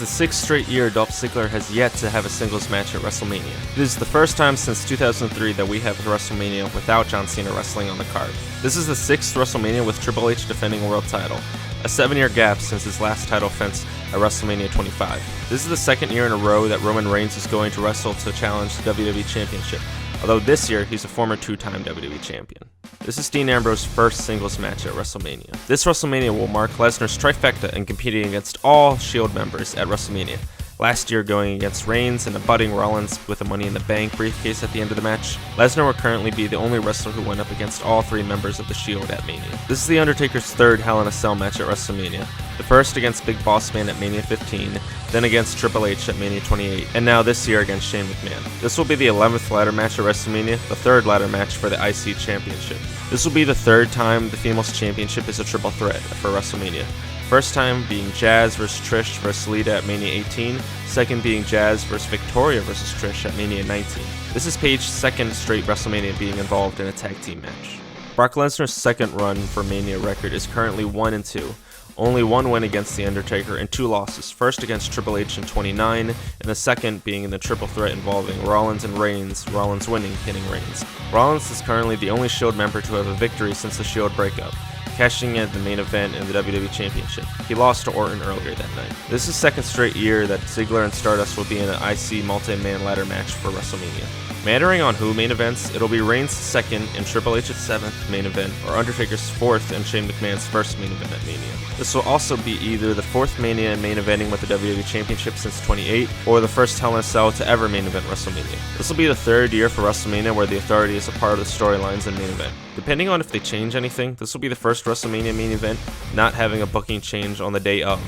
the 6th straight year Dolph Ziggler has yet to have a singles match at WrestleMania. This is the first time since 2003 that we have a WrestleMania without John Cena wrestling on the card. This is the 6th WrestleMania with Triple H defending a world title, a 7-year gap since his last title defense at WrestleMania 25. This is the 2nd year in a row that Roman Reigns is going to wrestle to challenge the WWE Championship, although this year he's a former 2-time WWE Champion. This is Dean Ambrose's first singles match at WrestleMania. This WrestleMania will mark Lesnar's trifecta in competing against all Shield members at WrestleMania. Last year going against Reigns and abutting Rollins with a Money in the Bank briefcase at the end of the match, Lesnar will currently be the only wrestler who went up against all 3 members of the Shield at Mania. This is The Undertaker's 3rd Hell in a Cell match at WrestleMania, the first against Big Boss Man at Mania 15, then against Triple H at Mania 28, and now this year against Shane McMahon. This will be the 11th ladder match at WrestleMania, the 3rd ladder match for the IC Championship. This will be the 3rd time the Females Championship is a triple threat for WrestleMania. First time being Jazz vs. Trish vs. Lita at Mania 18, second being Jazz vs. Victoria vs. Trish at Mania 19. This is Paige's 2nd straight WrestleMania being involved in a tag team match. Brock Lesnar's 2nd run for Mania record is currently 1-2. Only 1 win against The Undertaker and 2 losses, first against Triple H in 29, and the second being in the triple threat involving Rollins and Reigns, Rollins winning, pinning Reigns. Rollins is currently the only Shield member to have a victory since the Shield breakup, cashing in at the main event in the WWE Championship. He lost to Orton earlier that night. This is the 2nd straight year that Ziggler and Stardust will be in an IC multi-man ladder match for WrestleMania. Mattering on who main events, it'll be Reigns' 2nd and Triple H's 7th main event, or Undertaker's 4th and Shane McMahon's 1st main event at Mania. This will also be either the 4th Mania main eventing with the WWE Championship since 28, or the first Hell in a Cell to ever main event WrestleMania. This will be the 3rd year for WrestleMania where the Authority is a part of the storylines and main event. Depending on if they change anything, this will be the first WrestleMania main event not having a booking change on the day of.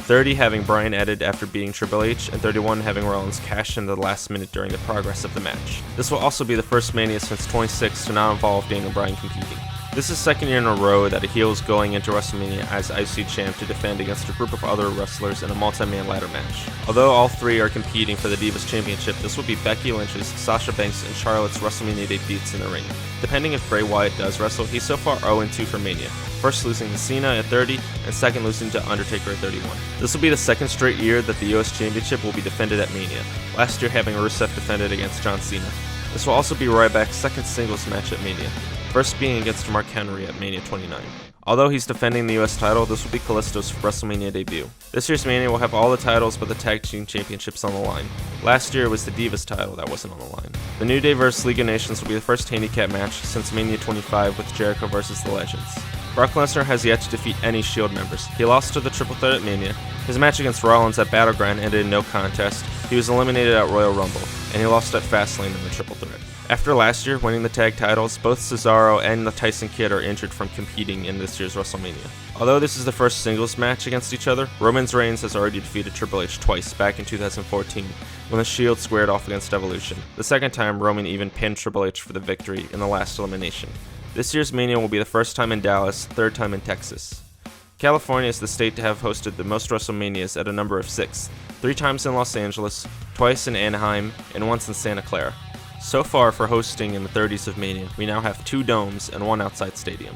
30 having Bryan added after beating Triple H, and 31 having Rollins cash in the last minute during the progress of the match. This will also be the first Mania since 26 to not involve Daniel Bryan competing. This is the 2nd year in a row that a heel is going into WrestleMania as IC champ to defend against a group of other wrestlers in a multi-man ladder match. Although all 3 are competing for the Divas Championship, this will be Becky Lynch's, Sasha Banks, and Charlotte's WrestleMania debuts in the ring. Depending if Bray Wyatt does wrestle, he's so far 0-2 for Mania, first losing to Cena at 30 and second losing to Undertaker at 31. This will be the 2nd straight year that the US Championship will be defended at Mania, last year having Rusev defended against John Cena. This will also be Ryback's 2nd singles match at Mania, first being against Mark Henry at Mania 29. Although he's defending the US title, this will be Kalisto's WrestleMania debut. This year's Mania will have all the titles but the Tag Team Championships on the line. Last year was the Divas title that wasn't on the line. The New Day vs. League of Nations will be the first handicap match since Mania 25 with Jericho vs. The Legends. Brock Lesnar has yet to defeat any Shield members. He lost to the Triple Threat at Mania. His match against Rollins at Battleground ended in no contest. He was eliminated at Royal Rumble, and he lost at Fastlane in the Triple Threat. After last year winning the tag titles, both Cesaro and the Tyson Kidd are injured from competing in this year's WrestleMania. Although this is the first singles match against each other, Roman Reigns has already defeated Triple H twice back in 2014 when the Shield squared off against Evolution. The 2nd time, Roman even pinned Triple H for the victory in the last elimination. This year's Mania will be the 1st time in Dallas, 3rd time in Texas. California is the state to have hosted the most WrestleManias at a number of 6, 3 times in Los Angeles, twice in Anaheim, and once in Santa Clara. So far for hosting in the 30s of Mania, we now have 2 domes and 1 outside stadium.